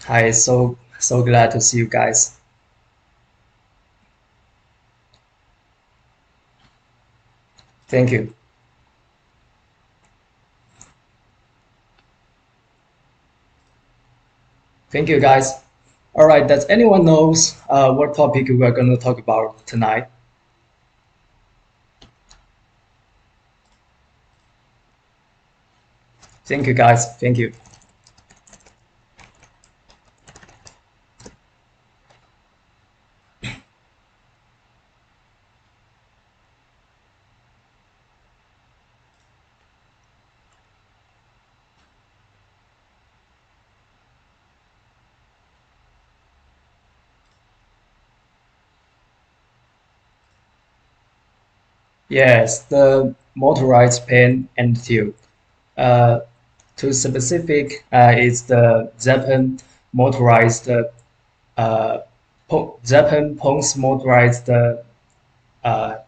Hi, so glad to see you guys. Thank you. Thank you guys. All right, does anyone knows what topic we're going to talk about tonight? Thank you guys. Thank you. Yes, the motorized pen and tube. Uh, to specific, is the ZEAPON motorized ZEAPON Pons Motorized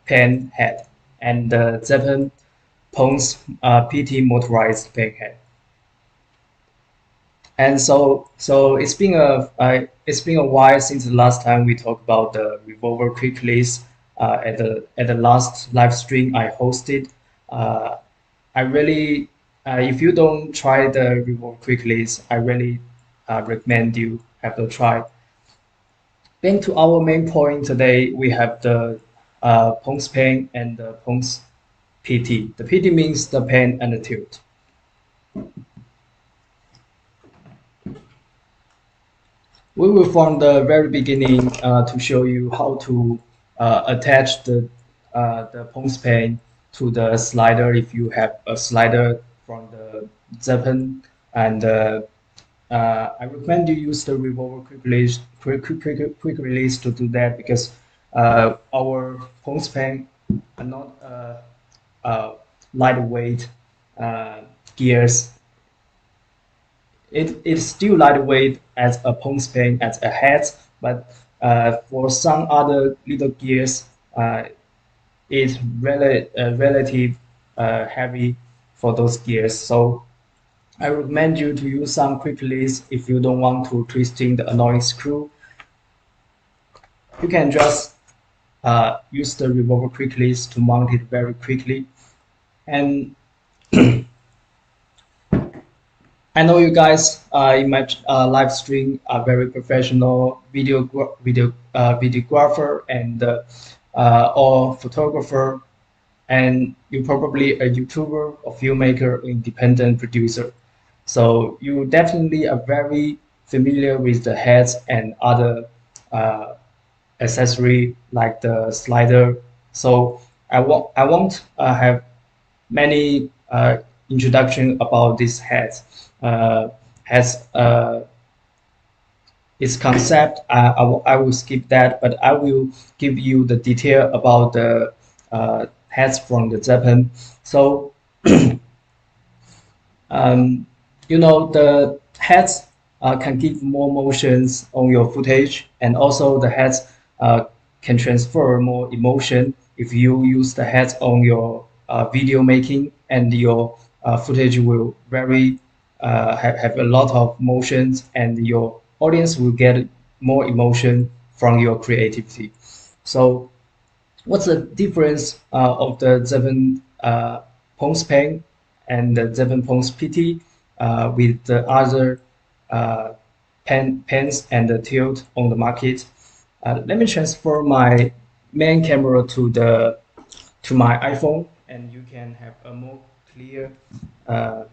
pen head and the ZEAPON Pons PT Motorized pen head. And so it's been a while since the last time we talked about the revolver quick list at the last live stream I hosted. Uh, I really if you don't try the revolver quick list, I really recommend you have to try. Then to our main point today, we have the Pong's pen and the Pong's PT. The PT means the pen and the tilt. We will from the very beginning to show you how to attach the Pong's pen to the slider if you have a slider from the Zeppelin. And I recommend you use the revolver quick release to do that because our Pong's pen are not lightweight gears. It is still lightweight as a pump span as a head, but for some other little gears, it's relative heavy for those gears. So I recommend you to use some quick release if you don't want to twisting the annoying screw. You can just use the revolver quick release to mount it very quickly. And I know you guys in my live stream are very professional videographer and or photographer, and you're probably a YouTuber, a filmmaker, independent producer. So you definitely are very familiar with the heads and other uh, accessory like the slider. So I won't have many introduction about this has its concept. I will skip that, but I will give you the detail about the heads from the Japan. So um, you know the heads can give more motions on your footage, and also the heads can transfer more emotion if you use the heads on your video making, and your footage will very have a lot of motions, and your audience will get more emotion from your creativity. So what's the difference of the Zeven Pons pen and the Zeven Pons PT with the other uh, pens and the tilt on the market? Let me transfer my main camera to my iPhone, and you can have clear uh,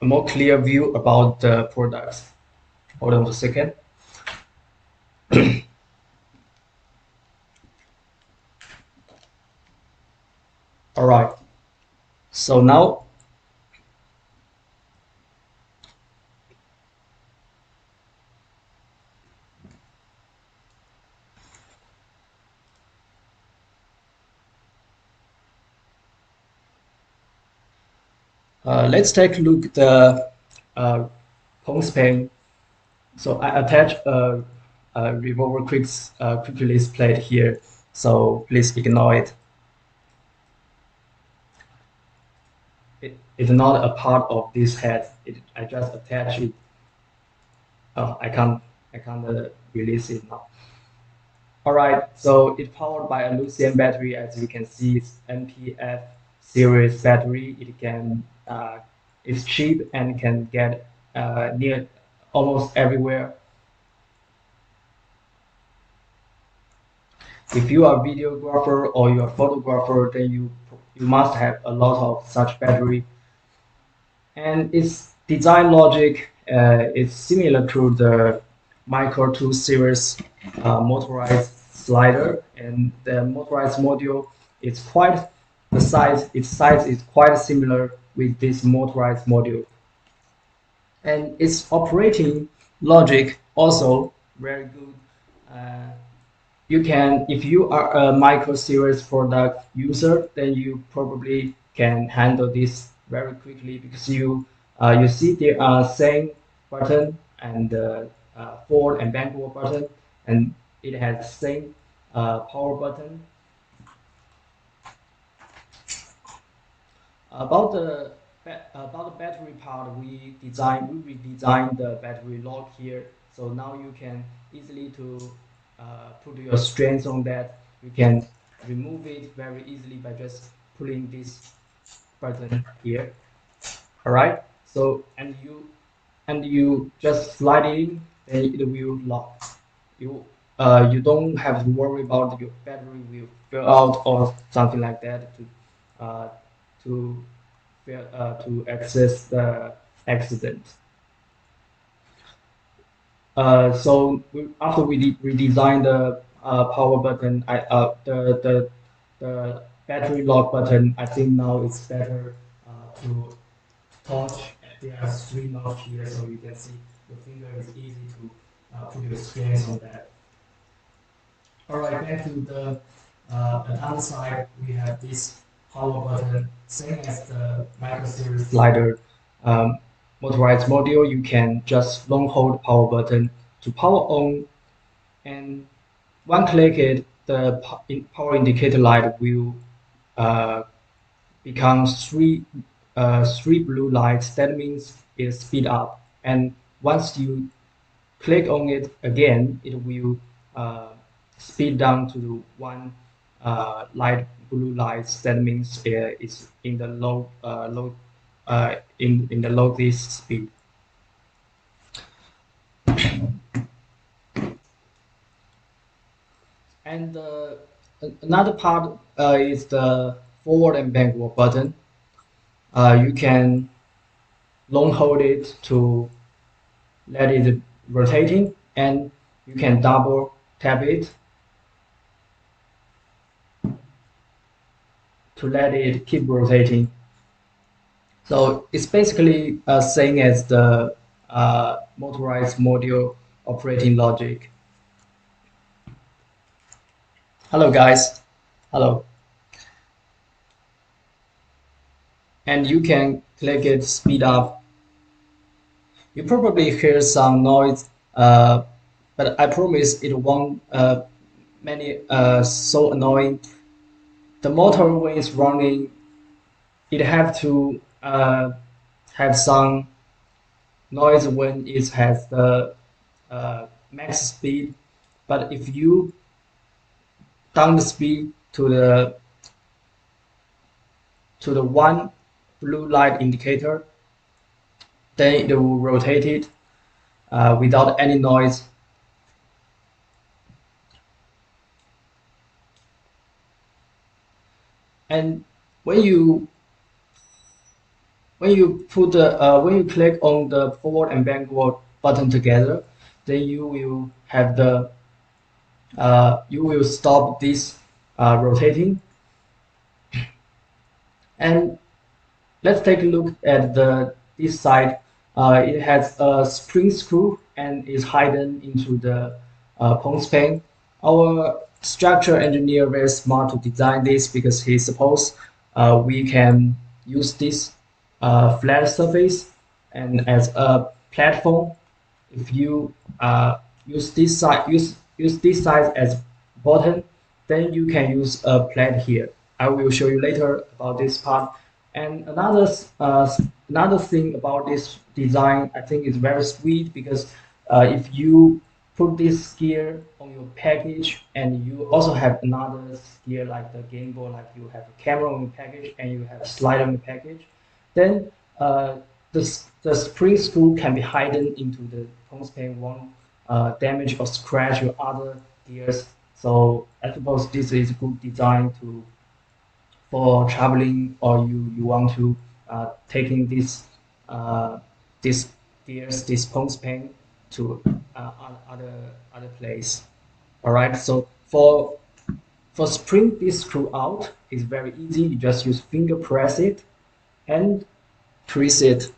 a more clear view about the products. Hold on a second. All right. So now let's take a look at the Pons pen. So I attach a revolver quick release plate here. So please ignore it. It's not a part of this head. I just attach it Oh, I can't release it now. All right, so it's powered by a lithium battery. As you can see, it's NPF series battery. It's cheap and can get near almost everywhere. If you are a videographer or you're a photographer, then you must have a lot of such battery. And its design logic is similar to the Micro 2 series motorized slider, and the motorized module is quite its size is quite similar with this motorized module, and its operating logic also very good. Uh, you can, if you are a micro series product user, then you probably can handle this very quickly because you see there are same button and forward and backward button, and it has same power button. About the battery part, we redesigned the battery lock here, so now you can easily to put your strength on that. You can remove it very easily by just pulling this button here. All right. So and you just slide it in, and it will lock. You don't have to worry about your battery will fill out or something like that uh, to to access the accident. After we redesigned the power button, the battery lock button, I think now it's better to touch. There are three knobs here, so you can see your finger is easy to put your strength on that. All right, back to the other side, we have this power button, same as the micro series slider motorized module. You can just long hold power button to power on, and one click it, the power indicator light will uh, become three blue lights. That means it speed up, and once you click on it again, it will uh, speed down to one light blue lights. That means it's in the in the low this speed. And another part is the forward and backward button. You can long hold it to let it rotating, and you can double tap it to let it keep rotating. So it's basically same as the motorized module operating logic. Hello guys, hello. And you can click it speed up. You probably hear some noise, but I promise it won't many so annoying. The motor when it's running, it have to have some noise when it has the max speed. But if you down the speed to the one blue light indicator, then it will rotate it without any noise. And when you when you click on the forward and backward button together, then you will stop this rotating. And let's take a look at this side. It has a spring screw and is hidden into the pons pan. Our structure engineer very smart to design this because he suppose we can use this flat surface and as a platform. If you use this size as bottom, then you can use a plate here. I will show you later about this part. And another thing about this design, I think is very sweet because if you put this gear on your package and you also have another gear like the game board, like you have a camera on your package and you have a slide on your package, then the spring screw can be hidden into the pons pen, won't damage or scratch your other gears. So I suppose this is good design to for traveling, or you want to taking uh, this gears, this pons pen to other place. All right. So for spring this screw out is very easy. You just use finger press it and twist it.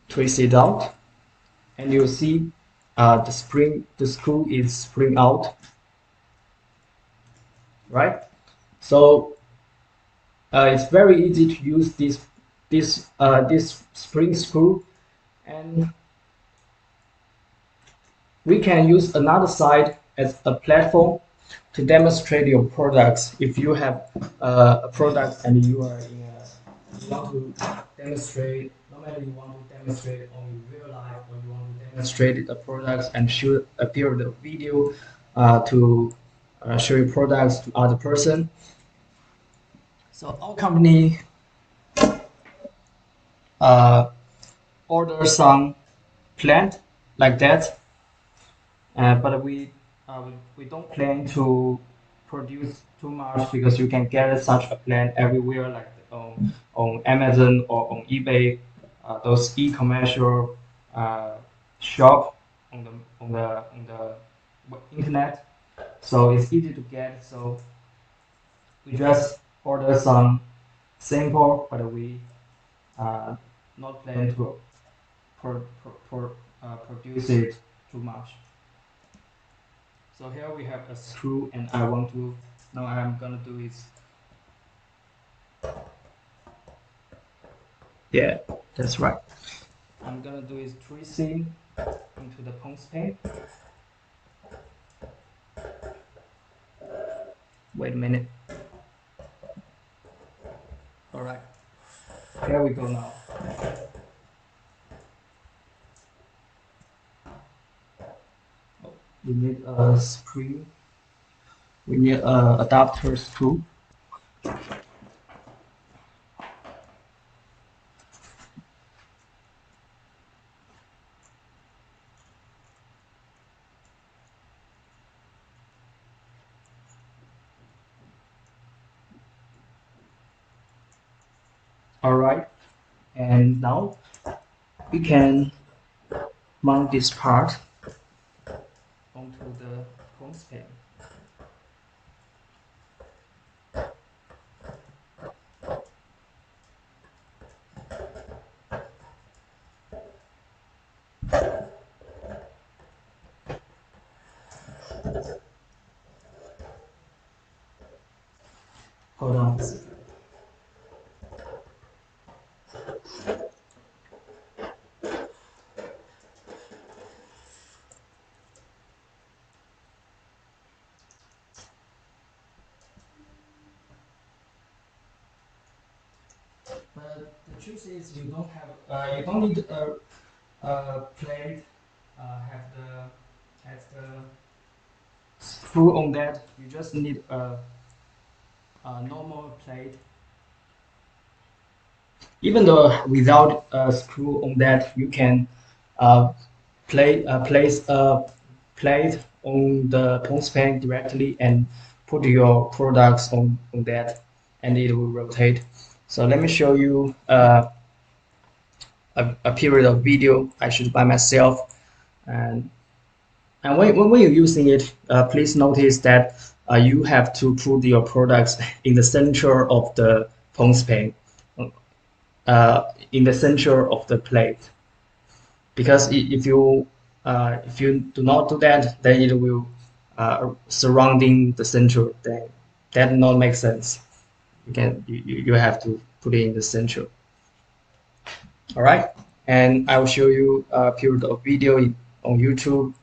Twist it out, and you'll see the screw is spring out, right? So it's very easy to use this spring screw, and we can use another side as a platform to demonstrate your products. If you have a product and you are in you want to demonstrate, normally you want to demonstrate on real life, or you want to demonstrate the products and shoot a period of video to show your products to other person. So our company uh, order some plant like that. But we don't plan to produce too much because you can get such a plan everywhere, like on Amazon or on eBay, those e-commercial shop on the internet. So it's easy to get. So we just order some sample, but we uh, not plan to produce it too much. So here we have a screw, and now I'm gonna do is, yeah, that's right. I'm gonna do is tracing into the pons pen. Wait a minute. All right, here we go now. Oh, we need a spring. We need a adapter screw. All right, and now we can mount this part onto the pons pen. Hold on a second. But the truth is, you don't need a plate. Have the screw on that. You just need a normal plate. Even though without a screw on that, you can uh, place a plate on the pons pen directly and put your products on that, and it will rotate. So let me show you a period of video I shoot by myself. And when you're using it, please notice that you have to put your products in the center of the pons pen, in the center of the plate. Because if you do not do that, then it will surrounding the center. Then that not make sense. You have to put it in the center. All right, and I will show you a period of video on YouTube.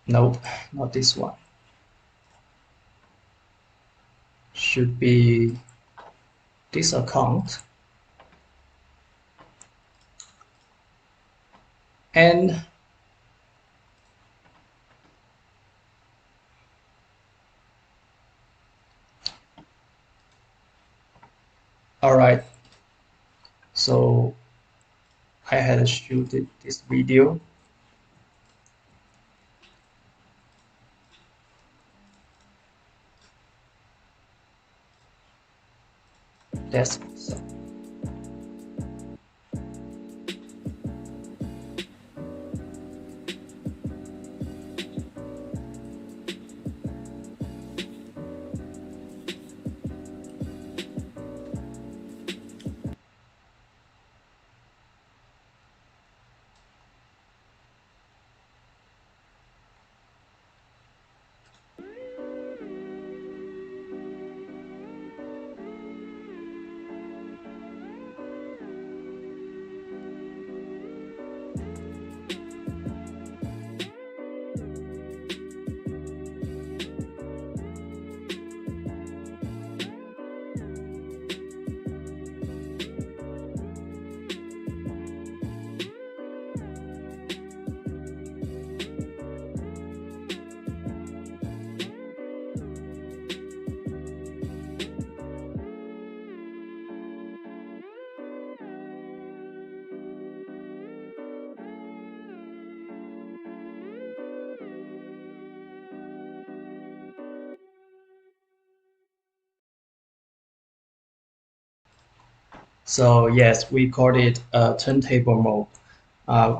Nope, not this one. Should be this account. And all right, so I had shooted this video. That's so. So yes, we call it turntable mode,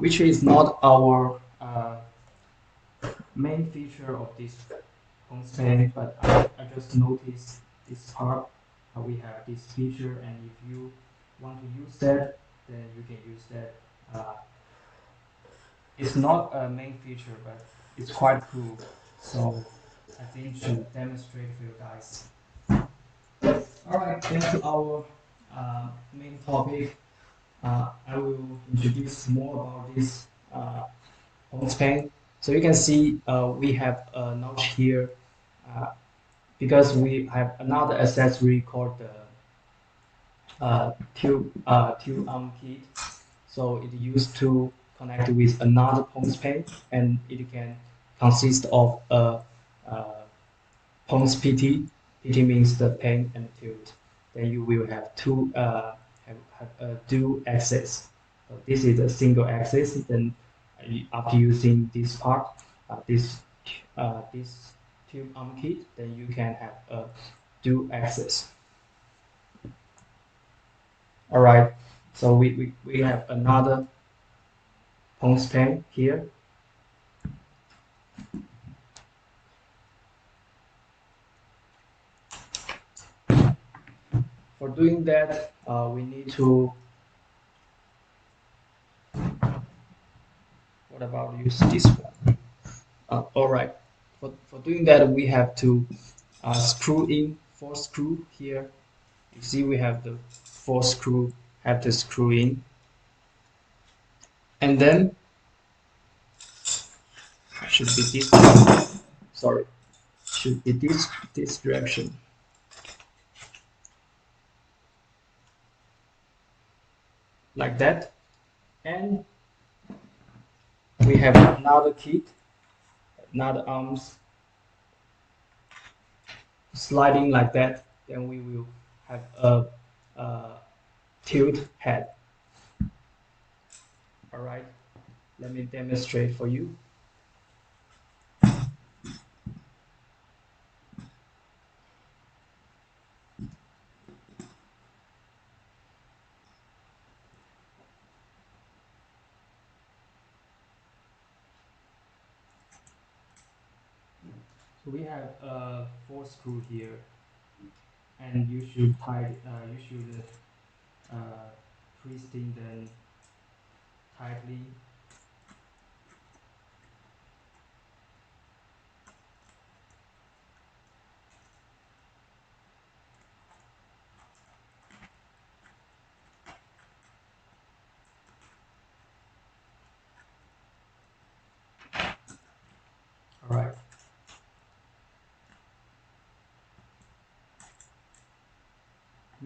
which is not our main feature of this constraint, but I just noticed this part. We have this feature, and if you want to use that, then you can use that. Uh, it's not a main feature, but it's quite cool. So I think should demonstrate for you guys. All right, back to our main topic. I will introduce more about this home span. So you can see we have a notch here because we have another accessory called the tube arm kit. So it used to connect with another pons pen, and it can consist of a, pons PT. PT means the pen and tilt. Then you will have have a dual axis. So this is a single axis. Then after using this part, this tube arm kit, then you can have a dual axis. All right. So we have another pons pen here. For doing that, we need to, what about use this one? All right. For doing that, we have to screw in four screw here. You see we have the four screw, have to screw in. And then, should be this, sorry, should be this direction. Like that. And we have another kit, another arms sliding like that. Then we will have a tilt head. All right, let me demonstrate for you. So we have four screw here, and you should twisting them tightly.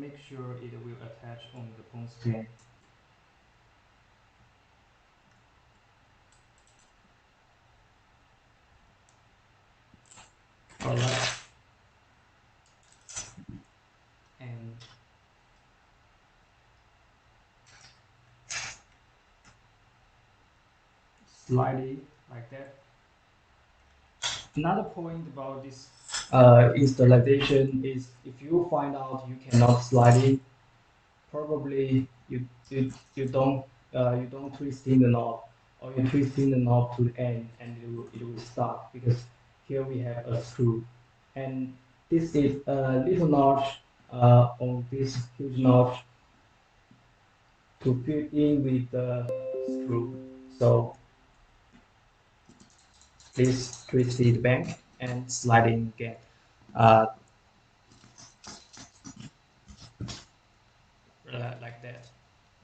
make sure it will attach on the phone stand. Alright, and slide it like that. Another point about this installation is if you find out you cannot slide it, probably you don't twist in the knob, or you twist in the knob to the end and it will stop, because here we have a screw, and this is a little notch on this huge notch to fit in with the screw. So please twist it back and slide in again. Uh, like that,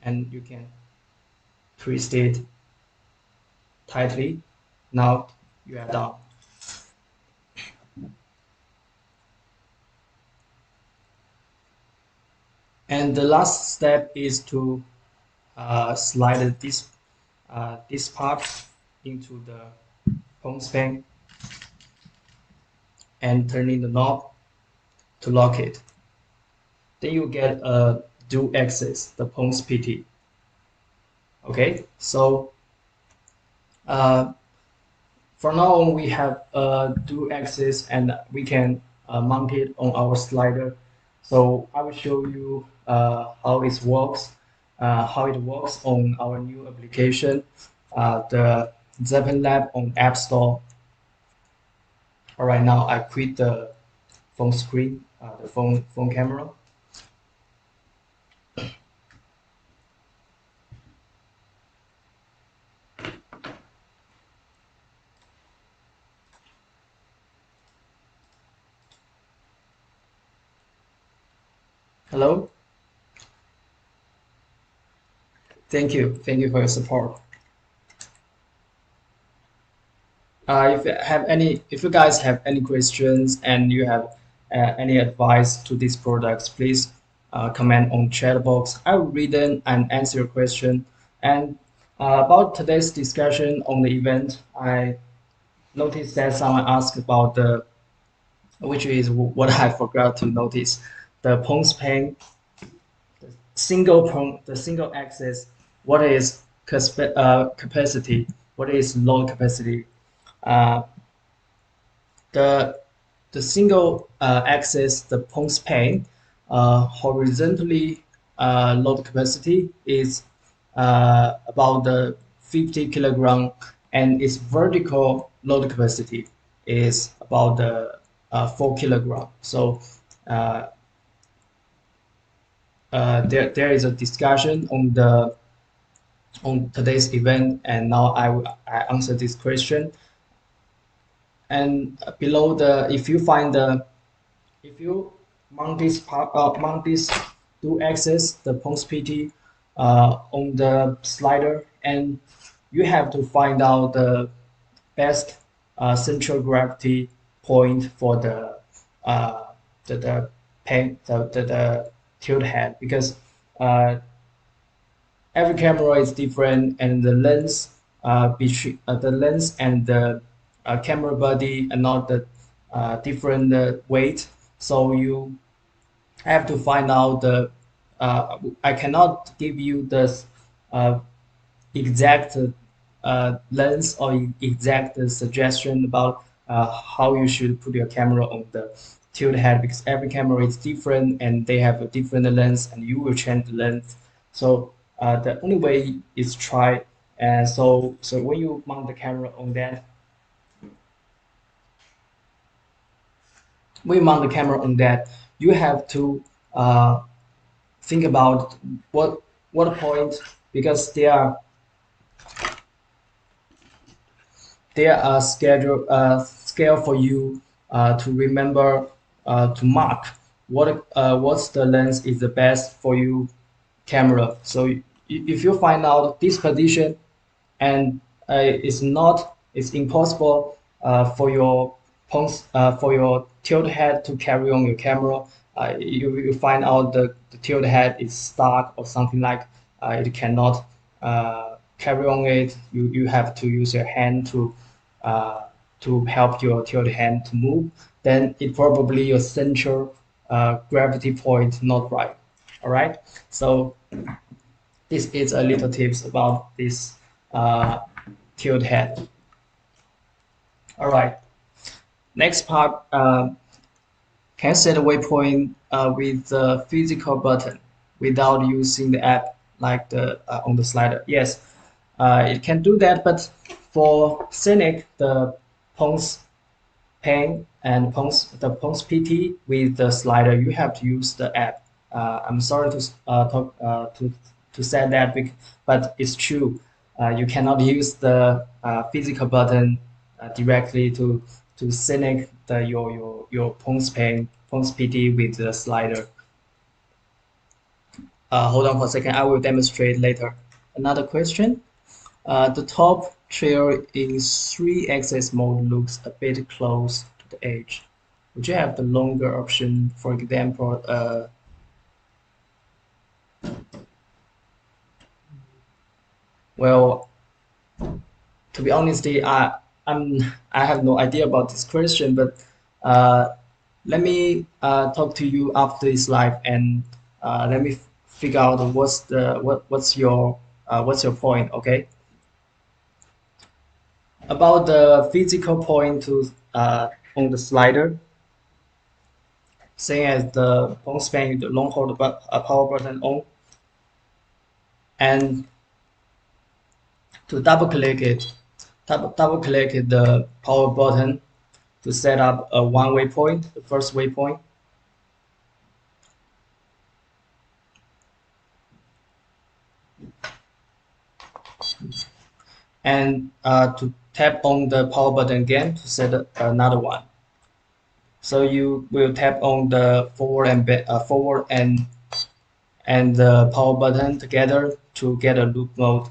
and you can twist it tightly. Now you are done. And the last step is to slide this part into the phone stand and turning the knob to lock it. Then you get a dual access, the Pons PT. Okay, so uh, for now on, we have a dual axis and we can mount it on our slider. So I will show you how it works on our new application, the ZEAPON Lab on App Store. All right, now I quit the phone screen, the phone camera. Hello. Thank you for your support. If you guys have any questions and you have any advice to these products, please comment on chat box. I will read them and answer your question. And about today's discussion on the event, I noticed that someone asked about which is what I forgot to notice, the Pons pen, the single axis. What is capacity? What is load capacity? Uh, the the single axis, the Pons pen, horizontally load capacity is about the 50 kilogram, and its vertical load capacity is about the 4 kilogram. So uh, there is a discussion on today's event, and now I answer this question. And below if you find if you mount this two axis, the Pons PT, on the slider, and you have to find out the best central gravity point for uh, the pen, the tilt head, because uh, every camera is different, and the lens between the lens and the camera body are not the different weight. So you have to find out I cannot give you the uh, exact lens or exact suggestion about how you should put your camera on the tilt head, because every camera is different and they have a different lens, and you will change the lens. So the only way is try. And so when you mount the camera on that, when you mount the camera on that, you have to think about what point, because there are scale for you to remember, to mark what's the lens is the best for you camera. So if you find out this position, and it's impossible for your tilt head to carry on your camera, you find out the tilt head is stuck or something like it cannot carry on it, you have to use your hand uh, to help your tilt hand to move, then it probably your central gravity point not right. All right. So this is a little tips about this uh, tilt head. All right. Next part. Can set a waypoint with the physical button without using the app like the on the slider? Yes, it can do that, but for scenic, the Pons Pen and the Pons PT with the slider, you have to use the app. I'm sorry to talk to say that, but it's true. You cannot use the physical button directly to sync your Pons PT with the slider. Hold on for a second. I will demonstrate later. Another question. The top trail in 3-axis mode looks a bit close to the edge. Would you have the longer option, for example? Well, to be honest, I'm I have no idea about this question, but uh, let me talk to you after this live, and let me figure out what's your point, okay? About the physical point to on the slider, same as the phone span, you don't hold the power button on, and to double click the power button to set up a one waypoint, the first waypoint, and to tap on the power button again to set another one. So you will tap on the forward and the power button together to get a loop mode.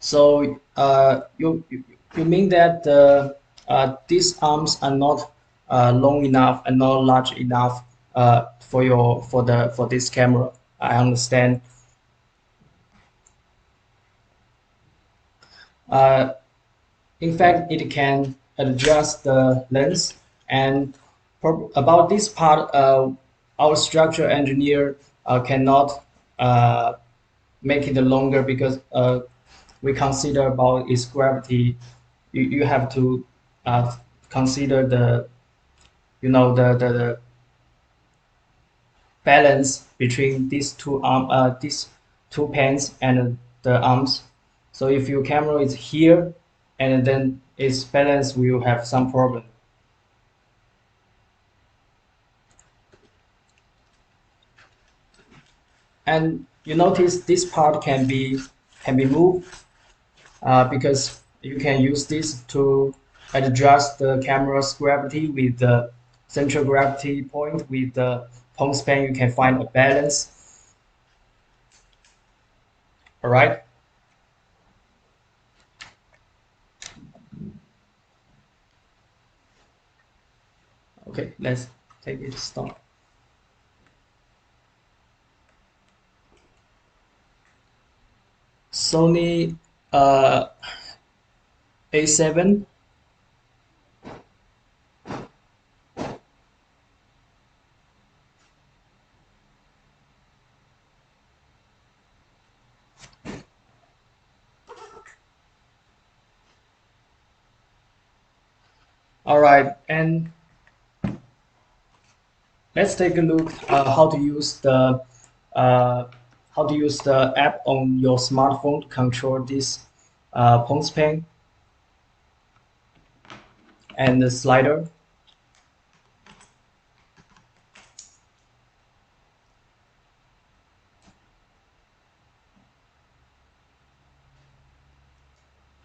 So you mean that these arms are not long enough and not large enough for this camera. I understand. Uh, in fact, it can adjust the lens. And about this part, our structural engineer cannot make it longer because we consider about its gravity. You have to consider the the balance between these two pens and the arms. So if your camera is here and then its balance will have some problem. And you notice this part can be moved because you can use this to adjust the camera's gravity with the central gravity point with the palm span. You can find a balance. All right. Okay, let's take it start. Sony A7. All right, and let's take a look uh, how to use the app on your smartphone to control this phone span and the slider.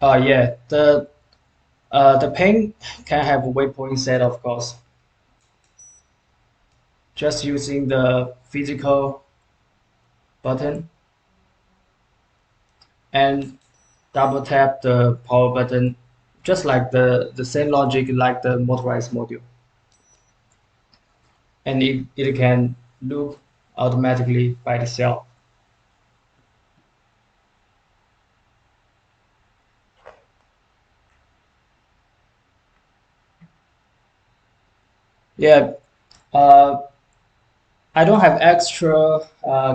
Yeah, the pen can have a waypoint set, of course. Just using the physical button and double tap the power button, just like the same logic like the motorized module. And it can loop automatically by itself. Yeah, uh, I don't have extra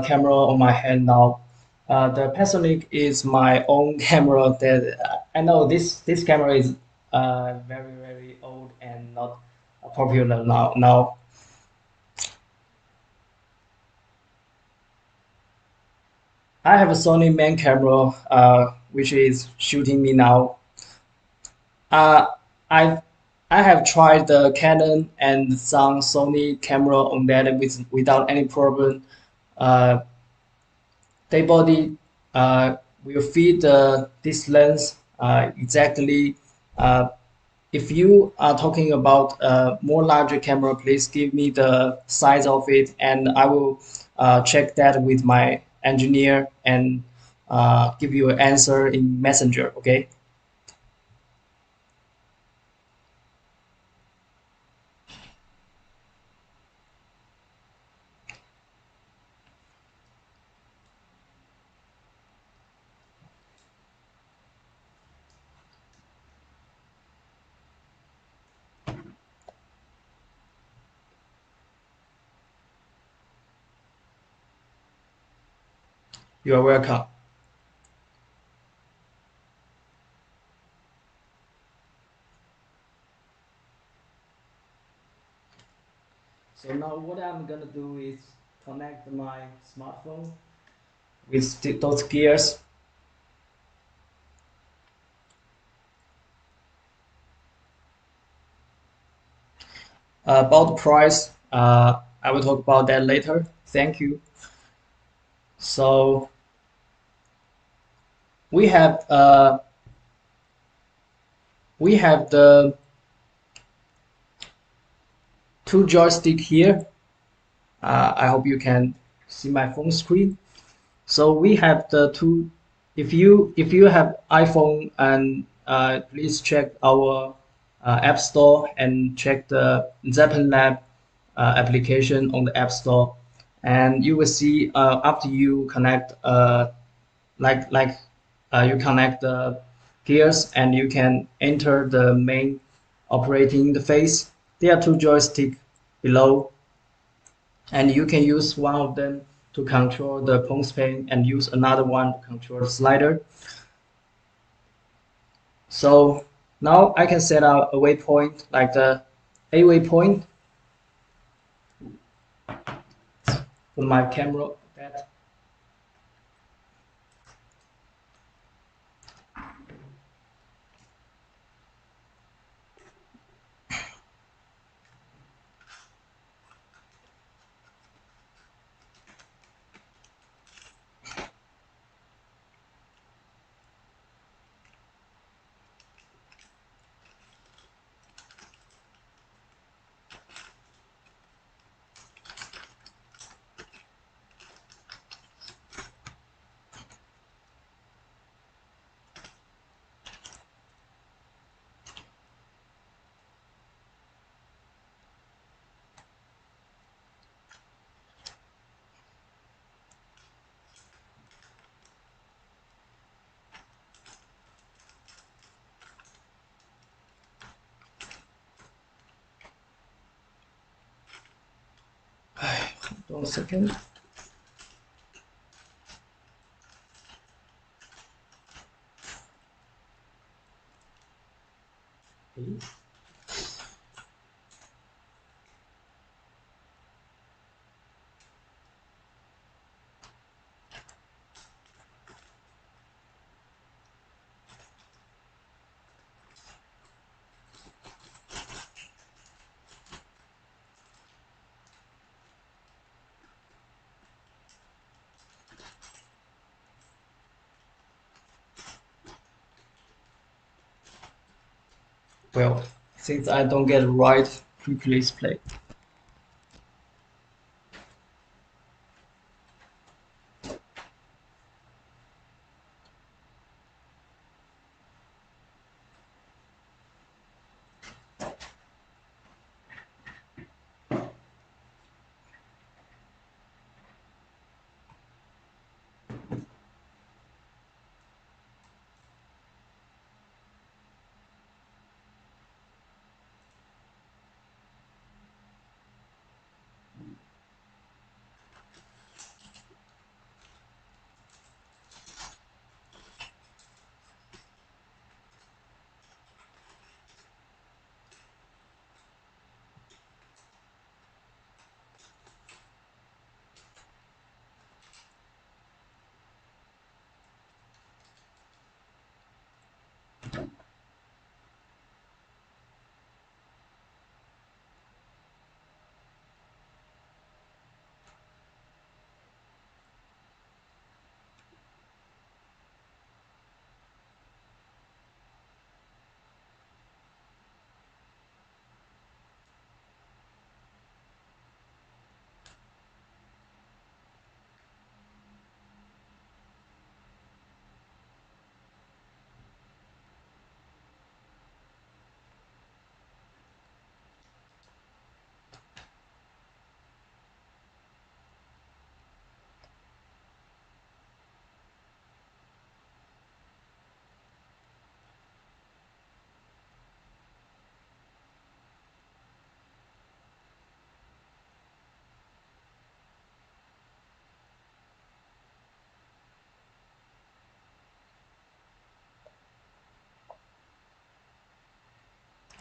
camera on my hand now. The Panasonic is my own camera that I know this camera is very old and not popular now. I have a Sony main camera which is shooting me now. Uh, I I have tried the Canon and some Sony camera on that without any problem. Uh, they body will fit this lens exactly. Uh, if you are talking about more larger camera, please give me the size of it, and I will check that with my engineer and give you an answer in Messenger. Okay, you are welcome. So now what I'm gonna do is connect my smartphone with those gears. About the price, I will talk about that later. Thank you. So we have uh, we have the two joystick here. I hope you can see my phone screen. So we have the two. If you have iPhone, and please check our App Store and check the ZEAPON Lab application on the App Store, and you will see after you connect you connect the gears and you can enter the main operating interface. There are two joysticks below, and you can use one of them to control the pons pane and use another one to control the slider. So now I can set out a waypoint like the A waypoint for my camera. That hold on a second. Well, since I don't get it right, please play.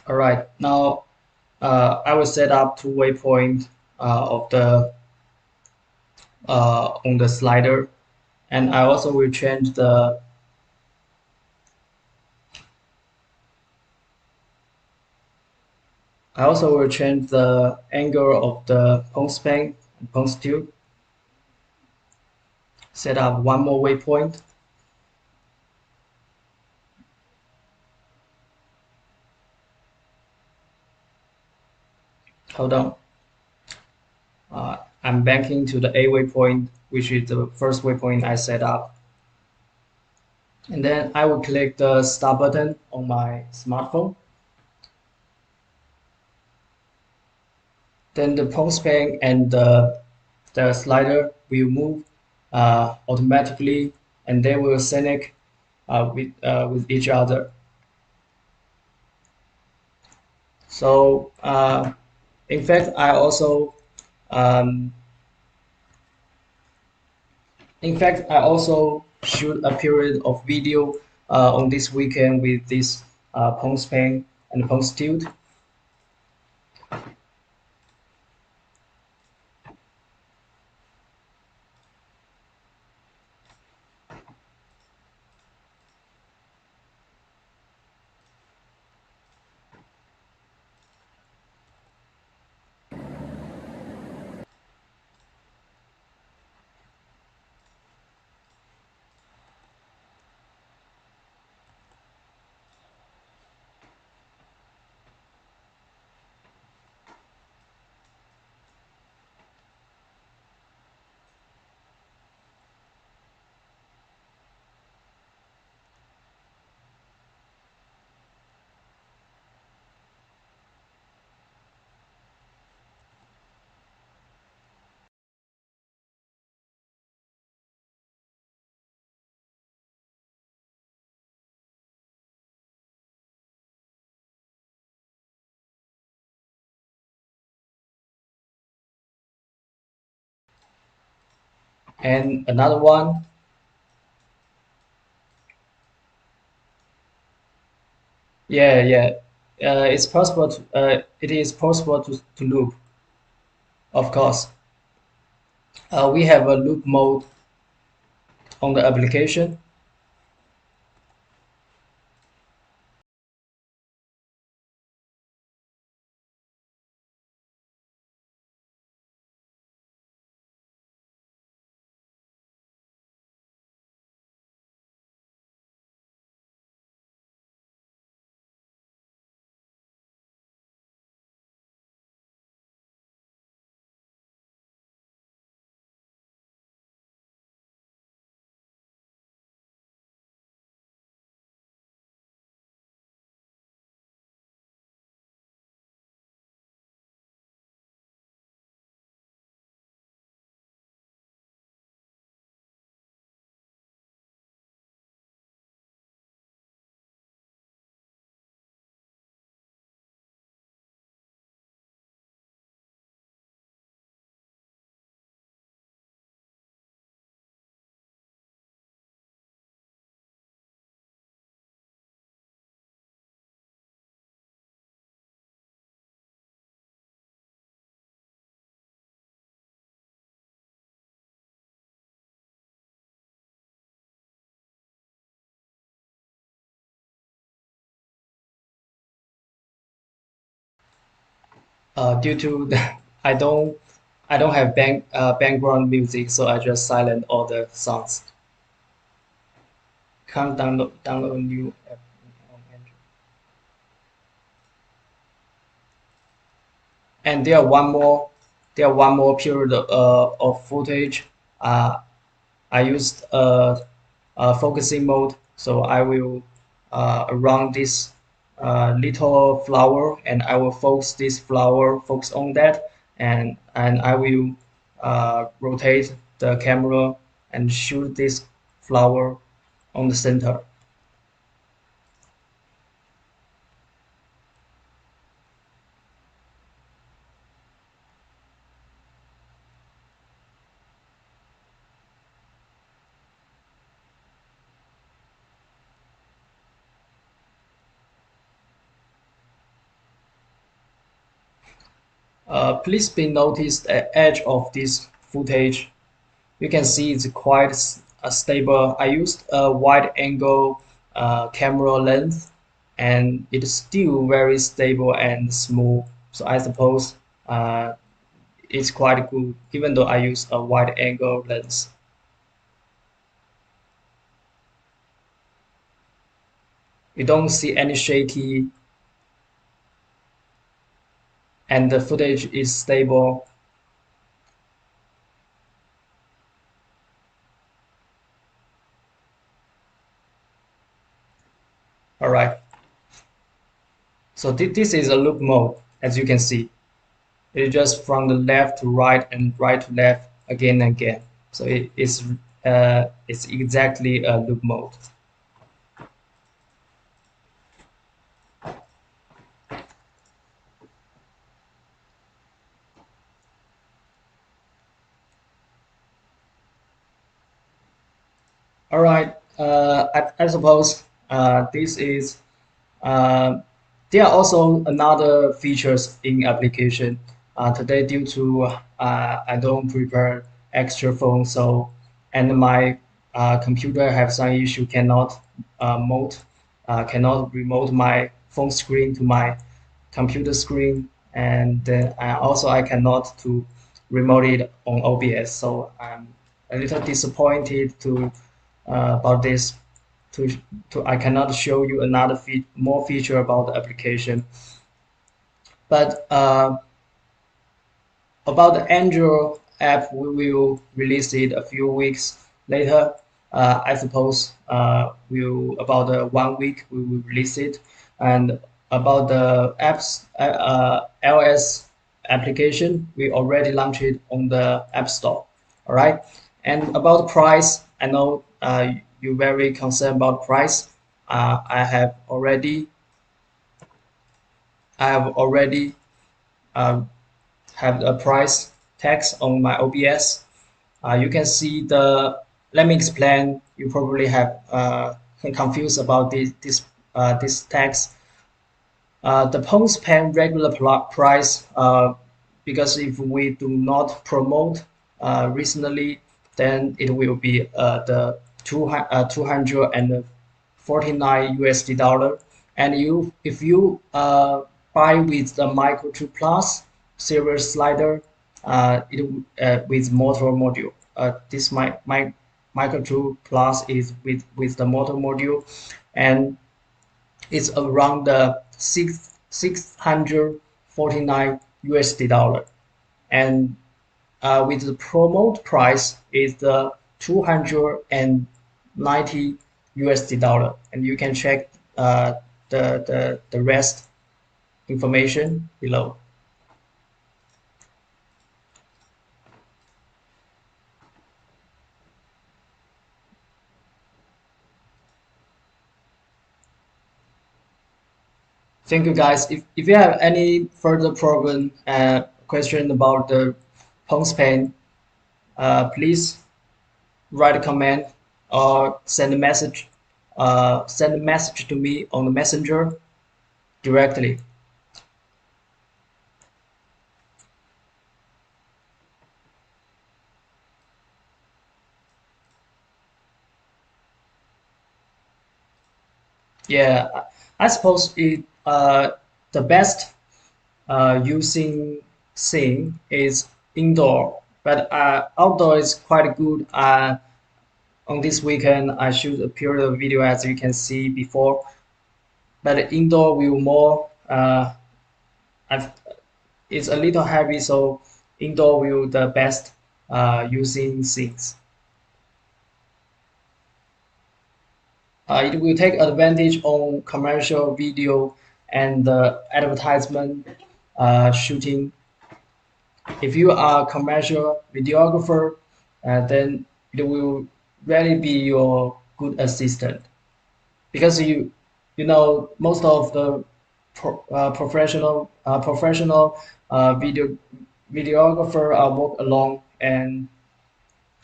All right, now I will set up two waypoint of the on the slider, and I also will change the angle of the pulse span and pulse tube. Set up one more waypoint. Hold on. I'm banking to the A waypoint, which is the first waypoint I set up. And then I will click the start button on my smartphone. Then the pulse span and the slider will move automatically, and they will sync with each other. So in fact, um, I also shoot a period of video on this weekend with this pulse span and pulse tilt. And another one, yeah, yeah, it is possible to loop, of course. We have a loop mode on the application. Due to the, I don't have background music, so I just silent all the sounds. Can't download new app on Android. And there are one more period of footage. Uh, I used focusing mode, so I will around this little flower, and I will focus on that, and I will rotate the camera and shoot this flower on the center. Please be noticed the edge of this footage. You can see it's quite stable. I used a wide angle camera lens and it's still very stable and smooth. So I suppose it's quite good even though I use a wide angle lens. You don't see any shaky and the footage is stable. All right. So this is a loop mode, as you can see. It's just from the left to right and right to left again and again. So it's exactly a loop mode. All right. I suppose this is uh, there are also another features in application. Today, due to I don't prepare extra phone, so and my computer have some issue cannot remote my phone screen to my computer screen, and then I cannot to remote it on OBS. So I'm a little disappointed to about this. To, I cannot show you another more feature about the application, but about the Android app, we will release it a few weeks later. I suppose will about 1 week we will release it. And about the apps, iOS application, we already launched it on the App Store. All right. And about the price, I know you're very concerned about price. I have already I have already uh, have a price text on my OBS. You can see the. Let me explain. You probably have confused about this text. The post pen regular price, because if we do not promote recently, then it will be the 249 USD dollar. And if you buy with the Micro 2 Plus silver slider, with motor module. This my Micro 2 Plus is with the motor module, and it's around the 649 USD dollar, and with the promote price is the 290 USD dollar, and you can check the rest information below. Thank you guys. If you have any further problem question about the Pong's Pain, please write a comment or send a message to me on the messenger directly. Yeah, I suppose the best using thing is indoor, but outdoor is quite good. On this weekend, I shoot a period of video as you can see before, but indoor will more. I've, it's a little heavy, so indoor will the best using things. It will take advantage on commercial video and advertisement shooting. If you are a commercial videographer, then it will really be your good assistant, because you know most of the professional videographer work alone, and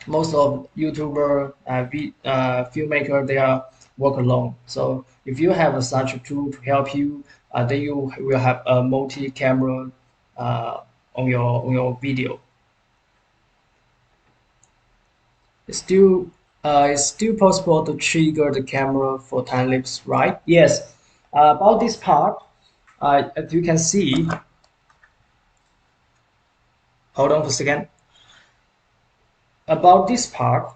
most of YouTuber filmmaker they are work alone. So if you have such a tool to help you, then you will have a multi-camera uh, on your video. It's still possible to trigger the camera for time lapse, right? Yes. About this part, as you can see, hold on for a second. About this part,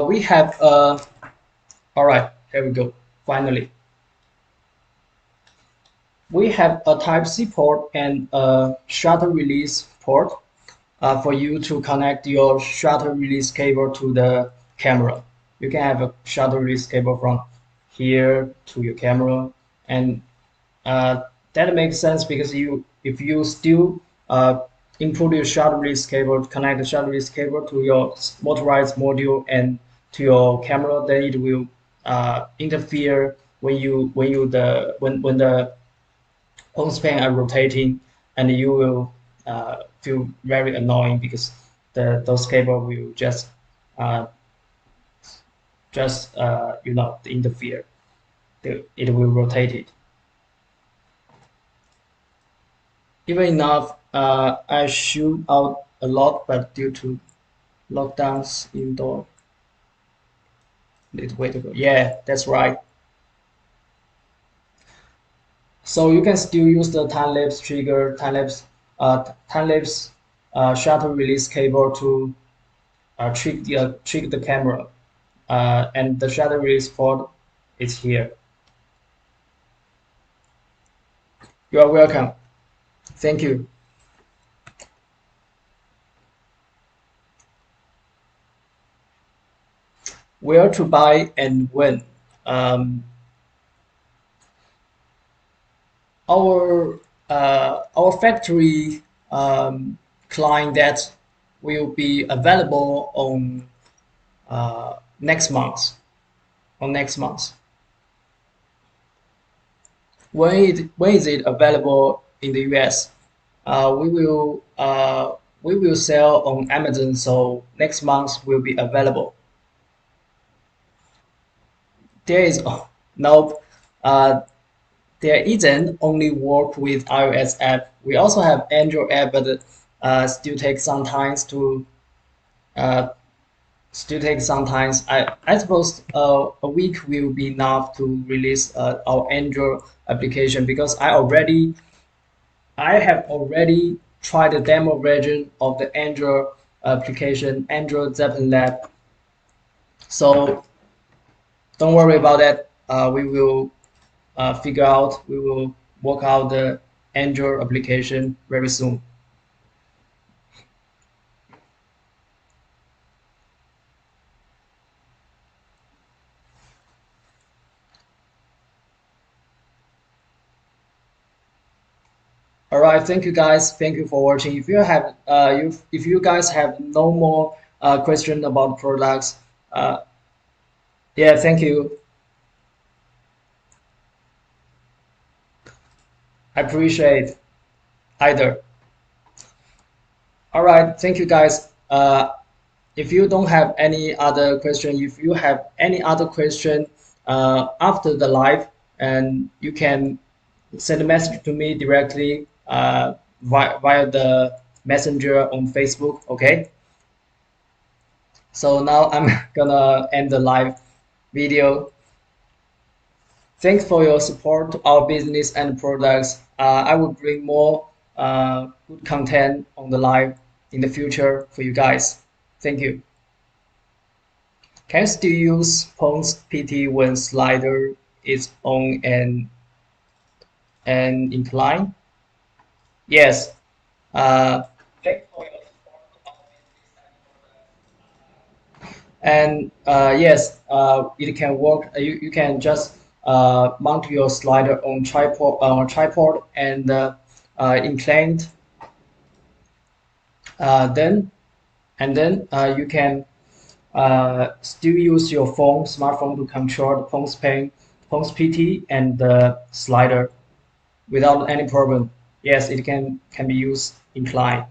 we have all right, here we go. Finally, we have a Type-C port and a shutter release port for you to connect your shutter release cable to the camera. You can have a shutter release cable from here to your camera, and uh, that makes sense because if you still input your shutter release cable, connect the shutter release cable to your motorized module and to your camera, then it will interfere when the pons pen are rotating, and you will feel very annoying because those cable will uh, just interfere. It will rotate it. Even enough, I shoot out a lot, but due to lockdowns indoor, need way to go. Yeah, that's right. So you can still use the time-lapse trigger, time-lapse shutter release cable to trick the camera. And the shutter release port is here. You are welcome. Thank you. Where to buy and when? Um, our factory client that will be available on next month. On next month. When is it available in the US? We will sell on Amazon, so next month will be available. There is no there isn't only work with iOS app. We also have Android app, but still takes some time to uh, still takes some time. I suppose a week will be enough to release our Android application because I have already tried the demo version of the Android application, Android ZEAPON Lab. So don't worry about that. We will work out the Android application very soon. All right, thank you guys. Thank you for watching. If you guys have no more question about products, uh, yeah, thank you. I appreciate either. All right, thank you guys. If you don't have any other question, if you have any other question after the live, and you can send a message to me directly via the messenger on Facebook. Okay. So now I'm gonna end the live video. Thanks for your support to our business and products. I will bring more good content on the live in the future for you guys. Thank you. Can you still use Pons PT when slider is on and incline? Yes. Thanks for your support to our business and products. And yes, it can work. You can just mount your slider on tripod and inclined. Uh, then then you can still use your phone, smartphone to control the pons pen, pons PT, and the slider without any problem. Yes, it can be used incline.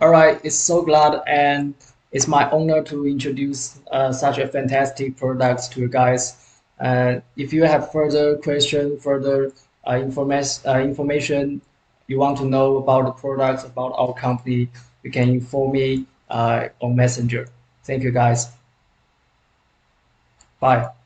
All right, it's so glad and it's my honor to introduce such a fantastic product to you guys. If you have further question, further information you want to know about the products, about our company, you can inform me on Messenger. Thank you guys. Bye.